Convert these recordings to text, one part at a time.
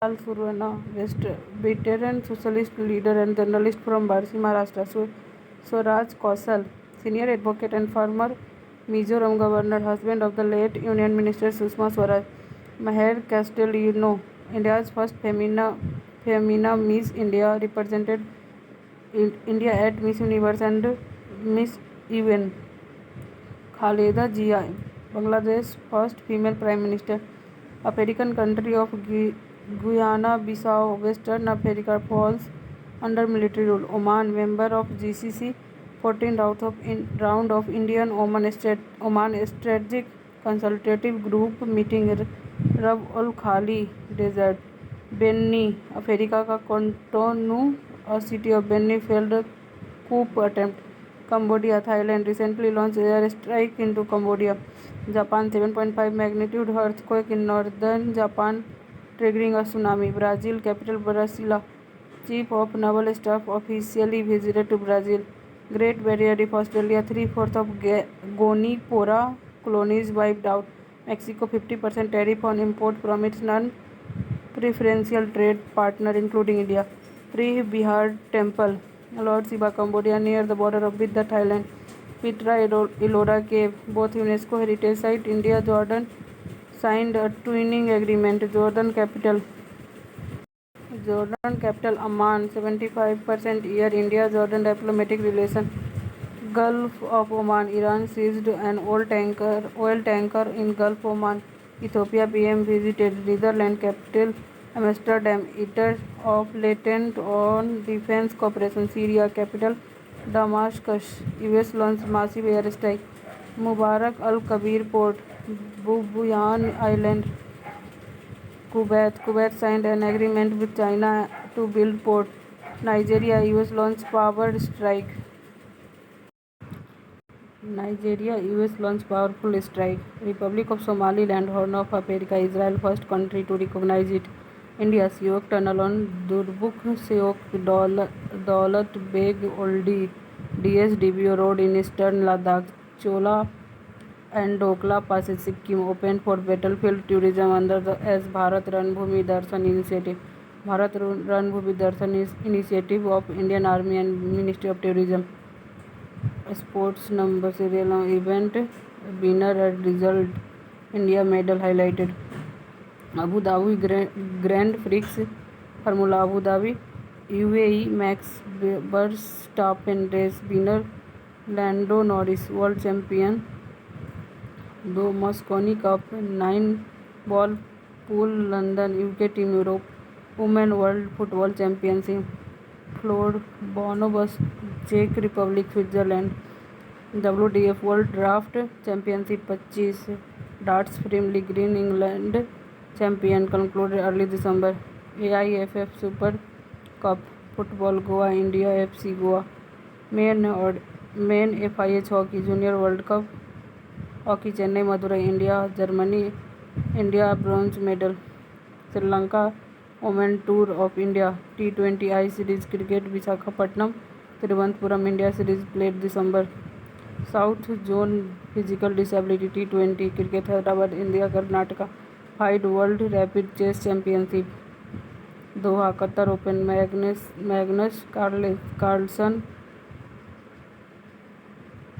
Lal Surana, veteran socialist leader and journalist from Barsi, Maharashtra. Swaraj Kausal, senior advocate and former Mizoram governor, husband of the late Union Minister Sushma Swaraj. Maher Castellino, India's first femina Miss India, represented India at Miss Universe and Miss UN. Khaleda Zia, Bangladesh's first female prime minister. African country of Guyana-Bissau, Western Africa falls under military rule. Oman, member of GCC, 14th round of Indian-Oman Strategic Consultative Group meeting, रब अल खाली desert. Benny, Africa का Cotonou, a city of Benin failed coup attempt. Cambodia, Thailand recently launched air strike into Cambodia. Japan, 7.5 magnitude earthquake in northern Japan triggering a tsunami. Brazil, capital Brasilia, chief of naval staff officially visited to Brazil. Great Barrier Reef, Australia, 3/4 of Gonipora colonies wiped out. Mexico, 50% tariff on import from its non-preferential trade partner including India. Free Bihar Temple, Lord Shiva, Cambodia, near the border with the Thailand. Petra Ellora Cave, both UNESCO heritage site. India Jordan signed a twinning agreement. Jordan capital Amman, 75% year India Jordan diplomatic relation. Gulf of Oman, Iran seized an oil tanker in Gulf Oman. Ethiopia PM visited Netherlands capital Amsterdam, eater of latent on defense cooperation. Syria capital Damascus, US launched massive airstrike. Mubarak al-Kabir port, Bubuyan Island. Kuwait signed an agreement with China to build port. Nigeria, US launched power strike. Nigeria, US launched powerful strike. Republic of Somaliland, Horn of Africa, Israel first country to recognize it. India, Siok Tunnel on Durbuk Siok Daulat Beg Oldi DSDBO road in eastern Ladakh. Chola and Dokla passes Sikkim open for battlefield tourism under the as Bharat Ranbhumi Darshan initiative. Bharat Ranbhumi Darshan is initiative of Indian Army and Ministry of Tourism. Sports number serial event winner and result. India medal highlighted. Abu Dhabi Grand Prix Formula Abu Dhabi UAE Max Verstappen race winner Lando Norris world champion. The Mosconi Cup 9 ball pool London UK team Europe Women World Football Championship Flood Bonobus Czech Republic Switzerland. WDF World Draft Championship 25 Darts Premier League Green England champion concluded early December. AIFF Super Cup Football Goa India FC Goa. Men FIH Hockey Junior World Cup Hockey Chennai Madurai India Germany. India bronze medal. Sri Lanka Women Tour of India T20 I Series Cricket Visakhapatnam Thiruvananthapuram India Series played December. South Zone Physical Disability T20 Cricket Hyderabad India Karnataka FIDE World Rapid Chess Championship Doha Qatar Open Magnus Carlsen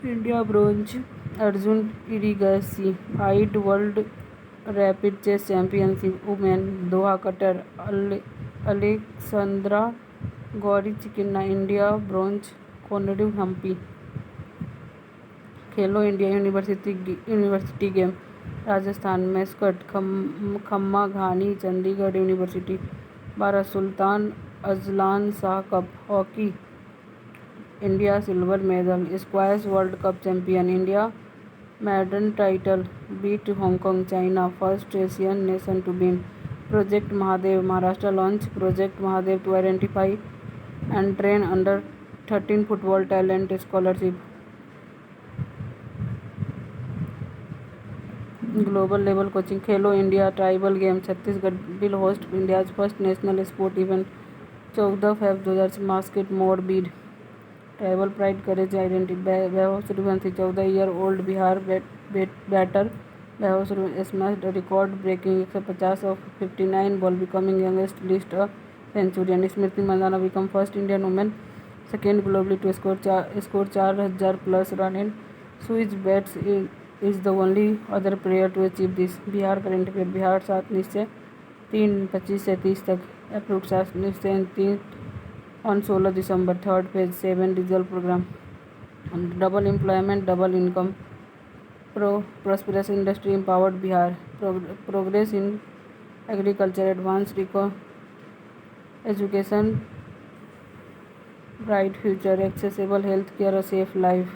India bronze. Arjun Ergassi FIDE World Rapid Chess Championship Women Doha Qatar Alexandra Gorichkina India bronze. Konadu Hampi Khelo India university game Rajasthan mascot Khamma Ghani Chandigarh university 12 Sultan Azlan Shah cup hockey India silver medal. Squash world cup champion India medal title beat Hong Kong China first Asian nation to win. Project Mahadev Maharashtra launch project Mahadev to identify and train under 13 football talent scholarship. Global level coaching Khelo India tribal game Chhattisgarh will host India's first national sport event 14 Feb 2000 market मोर बीड. Tribal pride courage identity Vaibhav Suryavanshi 14 year old Bihar batter Behaus smashed a record-breaking 150 of 59 ball, becoming youngest list a century, and Smriti Mandhana became first Indian woman, second globally to score 4,000 plus run in switch bats. Is the only other player to achieve this. Bihar current affair Bihar 7 निश्चय 3:25 से 30 तक approved 7 निश्चय 3 on 16 December 3rd phase 7 digital program double employment double income prosperous industry empowered Bihar progress in agriculture advanced education bright future accessible health care a safe life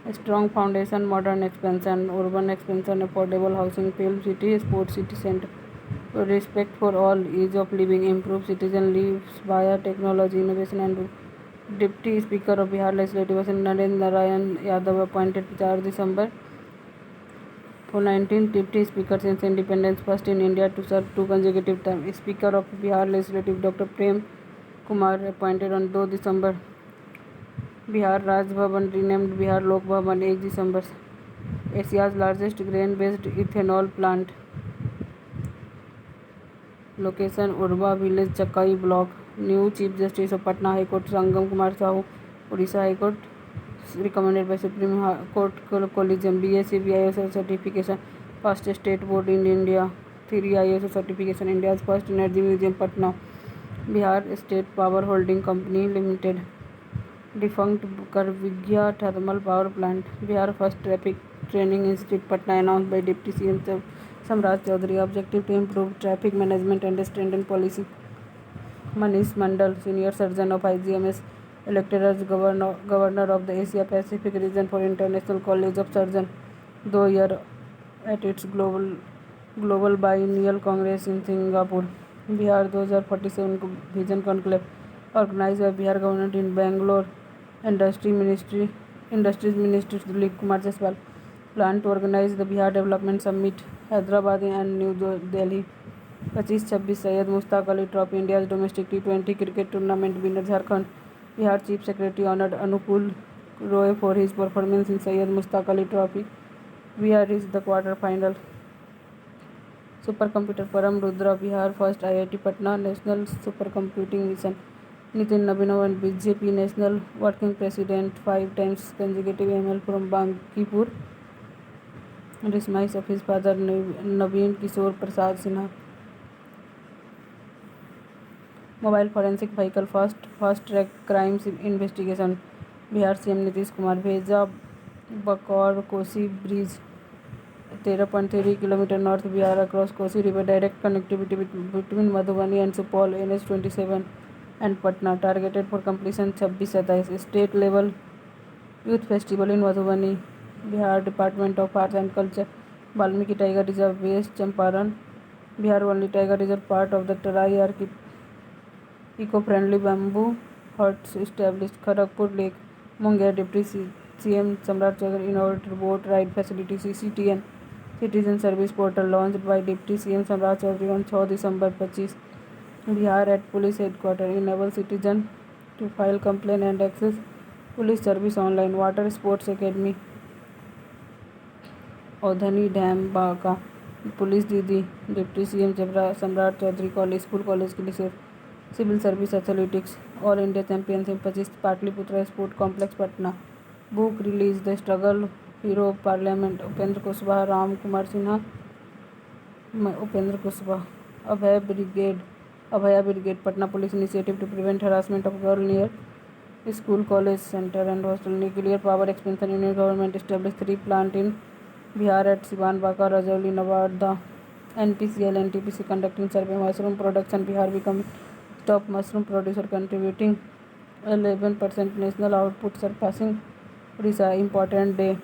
a strong foundation modern expansion urban expansion affordable housing film city sports city center respect for all ease of living improve citizen lives via technology innovation and Deputy Speaker of Bihar Legislative Assembly Narendra Narayan Yadav appointed 4 December 2019 Deputy Speaker since independence first in India to serve 2 consecutive terms. Speaker of Bihar Legislative Dr. Prem Kumar appointed on 2 December. Bihar Raj Bhavan renamed Bihar Lok Bhavan 8 December. Asia's largest grain-based ethanol plant. Location Urba Village Chakai Block. New Chief Justice of Patna High Court Sangam Kumar Sahu, Odisha High Court, recommended by Supreme Court Collegium. BSc ISO certification, first state board in India. 3 ISO certification, India's first energy museum, Patna. Bihar State Power Holding Company Limited. Defunct Karvigya Thermal Power Plant. Bihar first Traffic Training Institute, Patna, announced by Deputy CM Samraj Chaudhary. Objective to improve traffic management and strengthen policy. Manish Mandal, Senior Surgeon of IGMS, elected as Governor of the Asia Pacific region for International College of Surgeons, 2 year at its Global Biennial Congress in Singapore. Bihar 2047 Vision Conclave, organized by Bihar government in Bangalore. Industries Ministry Dilip Kumar Jaswal plan to organize the Bihar Development Summit, Hyderabad and New Delhi. 25-26 Syed Mushtaq Ali Trophy, India's domestic T20 cricket tournament winner Jharkhand. Bihar Chief Secretary honored Anukul Roy for his performance in Syed Mushtaq Ali Trophy. Bihar reached the quarter final. Supercomputer Param Rudra, Bihar first IIT Patna National Supercomputing Mission. Nitin Nabinavan, BJP National Working President, 5 times consecutive ML from Bankipur. Dismiss of his father Naveen Kishore Prasad Sinha. Mobile forensic vehicle fast track crimes investigation. Bihar CM Nitish Kumar भेजा Bakaur Kosi bridge 13.3 kilometre north Bihar across Kosi River, direct connectivity between Madhubani and Supaul, NH27 and Patna, targeted for completion 26-27. State level youth festival in Madhubani. Bihar Department of Arts and Culture, Valmiki Tiger Reserve, West Champaran. Bihar only tiger reserve part of the Tarai eco-friendly bamboo huts established. Kharagpur Lake, Munger. Deputy CM Samrat Chaudhary inaugurated boat ride facility. CCTN Citizen Service Portal launched by Deputy CM Samrat Chaudhary on 6 December 25. Bihar at Police Headquarters enable citizen to file complaint and access police service online. Water Sports Academy, Audhani Dam, Baka. Police दीदी deputy CM Samrat Choudhary college school college के लिए civil service athletics all India championship 25 Pataliputra sport complex Patna. Book release the struggle hero of parliament Upendra Kushwaha Ram Kumar Sinha Upendra Kushwaha. Abhaya brigade Patna police initiative to prevent harassment of girl near school college center and hostel. Nuclear power expansion union government establish 3 plant in Bihar at Siwan, Baka, Rajouri, Nevada. NPCL, NTPC conducting survey. Mushroom production. Bihar becoming top mushroom producer, contributing 11% national output, surpassing Odisha. Important day.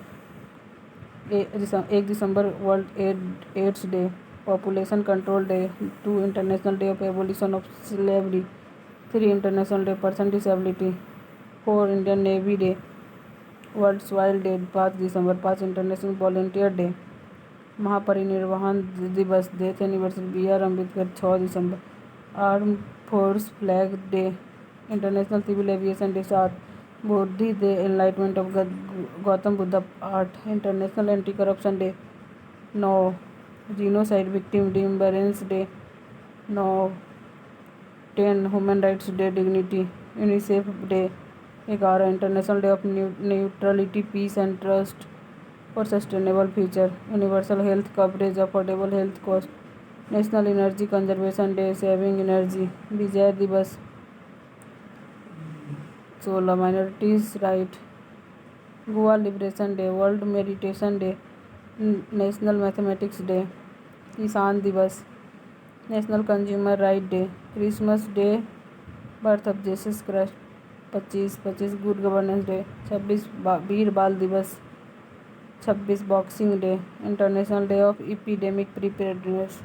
1 December World AIDS Day. Population Control Day. 2 International Day of Abolition of Slavery. 3 International Day Person Disability. 4 Indian Navy Day. World soil day 5 दिसंबर. 5 international volunteer day. Mahaparinirvan Diwas death anniversary B R Ambedkar 6 दिसंबर. Arm force flag day. International civil aviation day 7. Bodhi Day, Enlightenment of Gautam Buddha Art, International Anti-Corruption Day, No. Genocide Victim Remembrance Day, No. 10. Human Rights Day, Dignity, UNICEF Day, 11. International Day of Neutrality, Peace and Trust for Sustainable Future, Universal Health Coverage, Affordable Health Cost, National Energy Conservation Day, Saving Energy, Vijay Divas, 16. Minorities Right, Goa Liberation Day, World Meditation Day, National Mathematics Day, Kisan Divas, National Consumer Right Day, Christmas Day, Birth of Jesus Christ, 25 Good Governance Day, 26 वीर बाल दिवस, 26 boxing day, international day of epidemic preparedness.